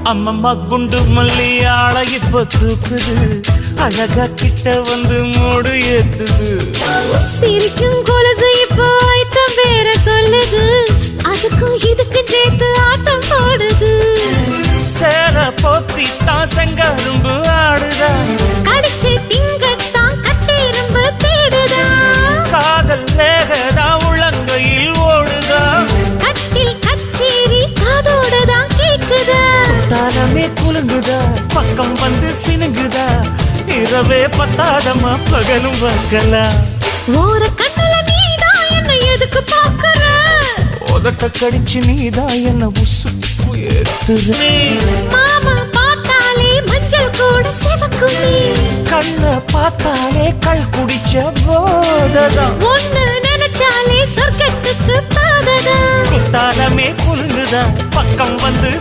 அம்மம்மா குண்டு மல்லி ஆளை இப்ப தூக்குது, அழகா கிட்ட வந்து மூடு ஏத்துது. சிரிக்கும் கொலுசு இப்போ ஐத்தம் வேற சொல்லுது, அதுக்கும் இதுக்கு சேர்த்து ஆட்டம் போடுது. சேல போத்தி தான் செங்கரும்பு ஆடுதா, கடிச்சு திங்கத்தான் கட்டெரும்பு தேடுதா. காதல் லேகதா உள்ளங்கையில் ஓடுதா, கட்டில் கச்சேரி காதோடுதான் கேக்குதா. தானமே குலுங்குதா, பக்கம் வந்து சினுங்குதா, இரவே பத்தாதமா பகலும் வக்கலா. ஓர கண்ணுல நீதான் என்ன எதுக்கு பாக்குற, உதட்ட கடிச்சு நீதான் என்ன உசுப்பு ஏத்துற. மாமா பார்த்தாலே மஞ்சள் கூட சிவக்குமே, கண்ண பார்த்தாலே கள் குடிச்ச போததான், ஒண்ணு நினைச்சாலே சொர்க்கத்துக்கு பாததான். குத்தாலமே குலுங்குதா, பக்கம் வந்து